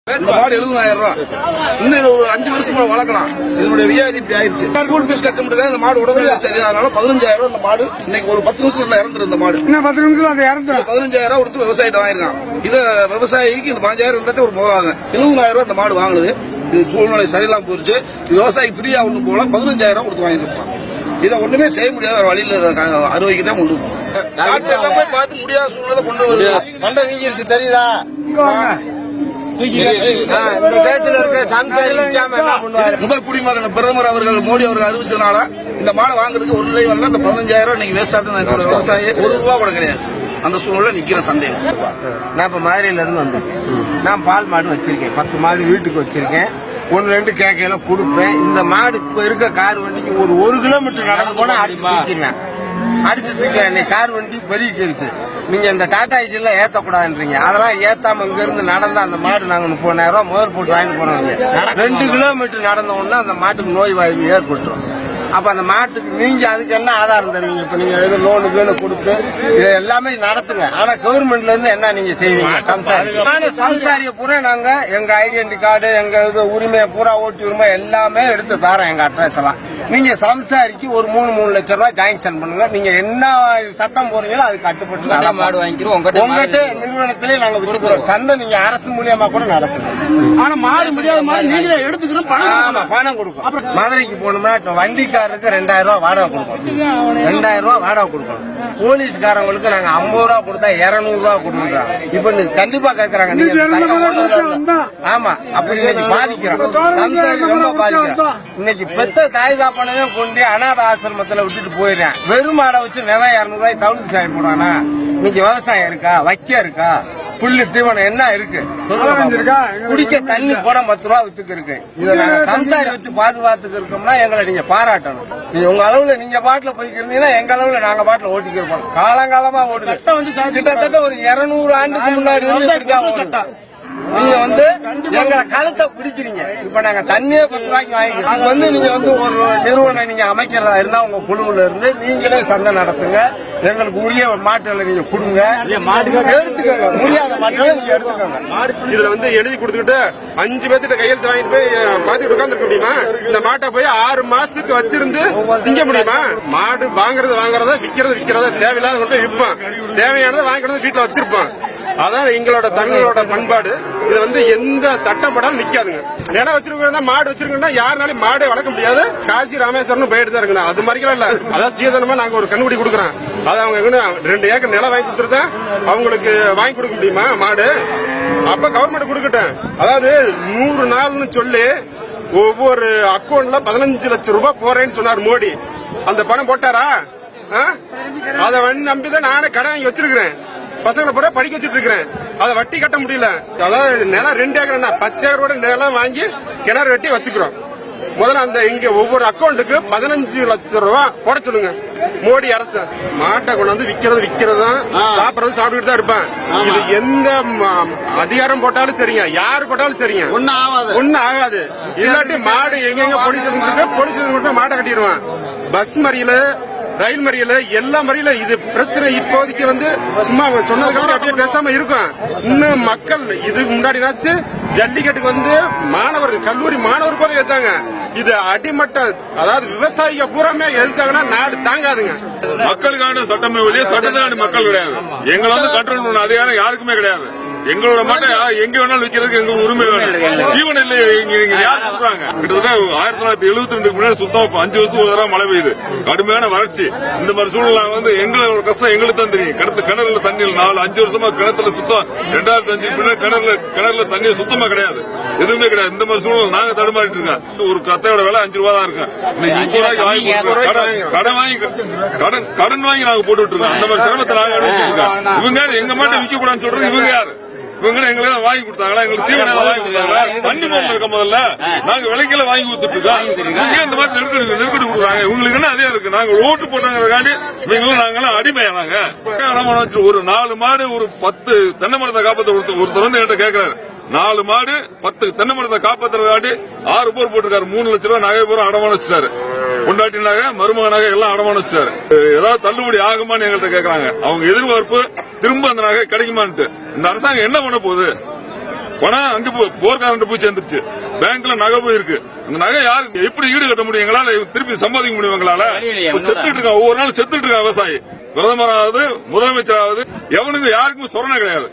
இந்த மாடு 70,000 ரூபாய். இன்னும் ஒரு 5 வருஷம் வளர்க்கலாம். இதனுடைய வியாதி இப்படி ஆயிருச்சு. ஸ்கூல் பீஸ் கட்ட முடியாது. இந்த மாடு உடம்பு சரி, அதனால 15,000 ரூபாய். இந்த மாடு இன்னைக்கு ஒரு 10 நிமிஷத்துல இறந்துரும். இந்த மாடு 10 நிமிஷம் அது இறந்துரும். 15,000 ரூபாய் கொடுத்து விவசாயிட்ட வாங்கிருக்கான். இதை விவசாயிக்கு இந்த 15,000 இருந்தா ஒரு முதலாக 70,000 ரூபாய் இந்த மாடு வாங்குது. இது சூழ்நிலை சரியில்லாம போயிருச்சு. விவசாயி பிரியா ஒண்ணும் போல 15,000 ரூபாய் கொடுத்து வாங்கிருப்பான். இதை ஒண்ணுமே செய்ய முடியாத வழியில அறுவைக்கு தான் கொண்டு போகும். டாக்டர் போய் பார்த்து முடியாத சூழ்நிலை கொண்டு வருது. மண்டை வீங்கிருச்சு தெரியுதா? முதல் குடிமகன் பிரதமர் அவர்கள் மோடி அவர்கள் அறிவிச்சதுனால இந்த மாடை வாங்குறதுக்கு ஒரு நிலை வரல. இந்த 15,000 ரூபாய் இன்னைக்கு வேஸ்ட் ஆகுது. விவசாயி ₹1 கூட கிடையாது. அந்த சூழ்நிலை நிக்கிற சந்தேகம். நான் இப்ப மதுரையில இருந்து வந்தேன். நான் பால் மாடு வச்சிருக்கேன். 10 மாடு வீட்டுக்கு வச்சிருக்கேன். 1-2 கேக்கையில கொடுப்பேன். இந்த மாடு இப்ப இருக்க கார் வண்டிக்கு ஒரு 1 கிலோமீட்டர் நடந்து போனா அடிச்சு தூக்கிறேன். கார் வண்டி பெருகிருச்சு. நீங்க இந்த டாடா ஏசில ஏத்தக்கூடாதுன்றீங்க. அதெல்லாம் ஏத்தாம இங்க இருந்து நடந்தா அந்த மாடு நாங்க 30,000 ரூபாய் முதல் போட்டு வாங்கிட்டு போனோம். 2 கிலோமீட்டர் நடந்த உடனே அந்த மாட்டுக்கு நோய் வாய்ப்பு ஏற்பட்டுரும். அப்ப அந்த மாட்டுக்கு நீங்க அதுக்கு என்ன ஆதாரம் தருவீங்க? இப்ப நீங்க எது லோனு கொடுத்து இதை எல்லாமே நடத்துங்க. ஆனா கவர்மெண்ட்ல இருந்து என்ன நீங்க செய்வீங்க? சம்சாரிய பூரா நாங்க எங்க ஐடென்டி கார்டு, எங்க உரிமையை பூரா ஓட்டு உரிமை எல்லாமே எடுத்து தரோம். எங்க அட்ரஸ் எல்லாம் நீங்க சம்சாரிக்கு ஒரு 3 லட்சம் ரூபாய் ஜாங்ஷன் பண்ணுங்க. நீங்க என்ன சட்டம் போறீங்களோ அது கட்டுப்பட்டு மாடு வாங்கிக்கிறோம். உங்ககிட்ட நிறுவனத்திலே நாங்க விட்டுக்கிறோம். சந்தை நீங்க அரசு மூலியமா கூட நடத்தணும். ஆனா மாடு முடியாத மாதிரி நீங்களே எடுத்துக்கணும். பணம் கொடுக்கும். அப்புறம் மதுரைக்கு போகணும்னா வண்டிக்காரருக்கு 2,000 ரூபாய் வாடகை கொடுக்கணும். 2,000 ரூபாய் வாடகை கொடுக்கணும். போலீஸ்காரங்களுக்கு நாங்க 50 ரூபாய் கொடுத்தா 200 ரூபாய் கொடுக்குறோம். இப்ப கண்டிப்பா கேக்குறாங்க. ஆமா, அப்படி இன்னைக்கு பாதிக்கிறோம். சம்சாரி ரொம்ப பாதிக்கிறோம். இன்னைக்கு பெத்த தாய் தாப்பனவே கொண்டு அநாத ஆசிரமத்துல விட்டுட்டு போயிடுறேன். வெறும் மாடை வச்சு நிறைய 200 ரூபாய் தவிர்த்து சாயம் போடுவானா? இன்னைக்கு விவசாயம் இருக்கா? வைக்க இருக்கா? புல்லு தீவனம் என்ன இருக்கு? குடிக்க தண்ணி போட 10 ரூபா வித்துக்கு இருக்கு. இதை நாங்க சம்சாரி வச்சு பாதுகாத்துக்கு இருக்கோம்னா எங்களை நீங்க பாராட்டணும். உங்க அளவுல நீங்க பாட்டுல போய்க்கு இருந்தீங்கன்னா எங்க அளவுல நாங்க பாட்டுல ஓட்டிக்கு இருப்போம். காலங்காலமா ஓடுது. கிட்டத்தட்ட ஒரு 200 ஆண்டுக்கு முன்னாடி நீங்க எங்களை கழுத்தை பிடிக்கிறீங்க. இப்ப நாங்க தண்ணியே 10 ரூபாய்க்கு வாங்கிக்கிறோம். நீங்க ஒரு நிறுவனம் நீங்க அமைக்கிறதா இருந்தா உங்க குழுவுல இருந்து நீங்களே சந்தை நடத்துங்க. எங்களுக்கு உரிய மாட்டுகளை நீங்க கொடுங்க. எடுத்துக்கோங்க. முடியாத மாட்டுகளை நீங்க எடுத்துக்கோங்க. இதுல எழுதி கொடுத்துக்கிட்டு 5 பேர்த்திட்ட கையெழுத்து வாங்கிட்டு போய் பாத்துக்கிட்டு உட்காந்துருக்க முடியுமா? இந்த மாட்டை போய் 6 மாசத்துக்கு வச்சிருந்து திங்க முடியுமா? மாடு வாங்குறத விக்கிறத தேவையில்லாத கொண்டு விற்பான். தேவையானதை வாங்கிக்கிறத வீட்டுல வச்சிருப்பான். அதான் எங்களோட தமிழோட பண்பாடு. இது எந்த சட்டம் போடாலும் நிக்காதுங்க. நிலம் வச்சிருக்கா மாடு வச்சிருக்கா யாருனாலும் மாடு வளர்க்க முடியாது. காசி ராமேஸ்வரம் போயிட்டு தான் இருக்குண்ணா. அது மாதிரி இல்ல. அதான் சீதனமா நாங்க ஒரு கண்டுபிடி கொடுக்குறோம். அது அவங்க 2 ஏக்கர் நிலம் வாங்கி கொடுத்துருந்தா அவங்களுக்கு வாங்கி கொடுக்க முடியுமா மாடு? அப்ப கவர்மெண்ட் கொடுக்கட்டும். அதாவது 100 நாள்னு சொல்லி ஒவ்வொரு அக்கௌண்ட்ல 15 லட்சம் ரூபாய் போறேன்னு சொன்னார் மோடி. அந்த பணம் போட்டாரா? அதை நம்பிதான் நானே கடன் வாங்கி வச்சிருக்கிறேன். பசங்களை போட படிக்க வச்சுட்டு இருக்கிறேன். அதை வட்டி கட்ட முடியல. அதாவது நிலம் 2 ஏக்கர் 10 ஏக்கரோட நிலம் வாங்கி கிணறு வெட்டி வச்சுக்கிறோம். முதல்ல இங்க ஒவ்வொரு அக்கௌண்ட்டுக்கு 15 லட்சம் ரூபாய் போட சொல்லுங்க மோடி அரசு. மாட்டை கொண்டாந்து விக்கிறதுதான், சாப்பிடறது சாப்பிட்டுட்டு தான் இருப்பேன். இது எந்த அதிகாரம் போட்டாலும் சரிங்க, யாரு போட்டாலும் சரிங்க, ஒன்னும் ஆகாது. இல்லாட்டி மாடு எங்க போலீஸ் ஸ்டேஷன் மாட்டை கட்டிடுவான். பஸ் மறியல, ரயில் மறியல, எல்லா மறியல. இது பிரச்சனை இப்போதைக்கு சும்மா சொன்னதுக்கு அப்படியே பேசாம இருக்கும். இன்னும் மக்கள் இதுக்கு முன்னாடினாச்சு ஜல்லிக்கட்டுக்கு மாணவர்கள், கல்லூரி மாணவர் போல எடுத்தாங்க. இது அடிமட்ட, அதாவது விவசாயிக பூராமே எழுத்தாங்கன்னா நாடு தாங்காதுங்க. மக்களுக்கான சட்டமே வழியே சட்டத்தாண்டி மக்கள் கிடையாது. எங்களை கண்ட்ரோல் பண்ண அதிகாரம் யாருக்குமே கிடையாது. எங்களோட மாட்டை எங்க வேணாலும் விற்கிறதுக்கு எங்களுக்கு உரிமை வேணும். ஈவன் இல்ல யார் கொடுக்குறாங்க? கிட்டத்தட்ட 1972 முன்னாடி சுத்தம் 5 வருஷத்துக்கு ஒரு தடவை மழை பெய்யுது. கடுமையான வறட்சி. இந்த மாதிரி சூழ்நிலை எங்களோட கஷ்டம் எங்களுக்கு தான் தெரியும். கிணறுல தண்ணி 4-5 வருஷமா கிணத்துல சுத்தம் 2005 கிணறுல தண்ணி சுத்தமா கிடையாது, எதுவுமே கிடையாது. இந்த மாதிரி சூழ்நிலை நாங்க தடுமாறிட்டு இருக்கோம். ஒரு கத்தையோட விலை 5 ரூபா தான் இருக்கு. இன்னைக்கு 30 ரூபாய்க்கு கடன் வாங்கி நாங்க போட்டுட்டு இருக்கோம். அந்த மாதிரி சிரமத்தை நாங்க அனுபவிச்சுட்டு இருக்கோம். இவங்க எங்க மாட்டை விற்க கூடாதுன்னு சொல்றது இவங்க யாரு? இவங்க எங்களுக்கு வாங்கி கொடுத்தாங்களா? எங்களுக்கு தீவனம் வாங்கி கொடுத்தாங்களா? தண்ணி முதல்ல இருக்க முதல்ல நாங்க விலைக்கெல்ல வாங்கி கொடுத்துட்டு இருக்கோம். இந்த மாதிரி நெருக்கடி கொடுக்குறாங்க. இவங்களுக்கு என்ன அதே இருக்கு. நாங்க ஓட்டு போட்டாங்கிறதுக்காண்டி இவங்களும் நாங்களாம் அடிமையா? நாங்க அடமானம் வச்சு ஒரு 4 மாடு ஒரு 10 தென்னை மரத்தை காப்பாற்ற ஒருத்தர் என்கிட்ட கேட்கிறாரு. 4 மாடு 10 தென்னை மரத்தை காப்பாத்துறதுக்காண்டி 6 போர் போட்டிருக்காரு. 3 லட்சம் ரூபாய் நகை பூரா அடமானம் வச்சுட்டாரு. பொண்டாட்டி நகை, மருமக நகை எல்லாம் அடமானம் வச்சுட்டாரு. ஏதாவது தள்ளுபடி ஆகுமான்னு எங்கள்கிட்ட கேட்கறாங்க. அவங்க எதிர்பார்ப்பு திரும்ப அந்த நகை கிடைக்குமான்ட்டு. இந்த அரசாங்கம் என்ன பண்ண போகுது? பணம் அங்க போர்க்காரன் போய் சேர்ந்துருச்சு. பேங்க்ல நகை போயிருக்கு. இந்த நகை யாருக்கு எப்படி ஈடு கட்ட முடியும்? எங்களால திருப்பி சம்பாதிக்க முடியும்? எங்களால செத்துட்டு இருக்கான், ஒவ்வொரு நாள் செத்துட்டு இருக்கான் விவசாயி. பிரதமராவது முதலமைச்சராவது எவனுக்கு யாருக்குமே சொரணை கிடையாது.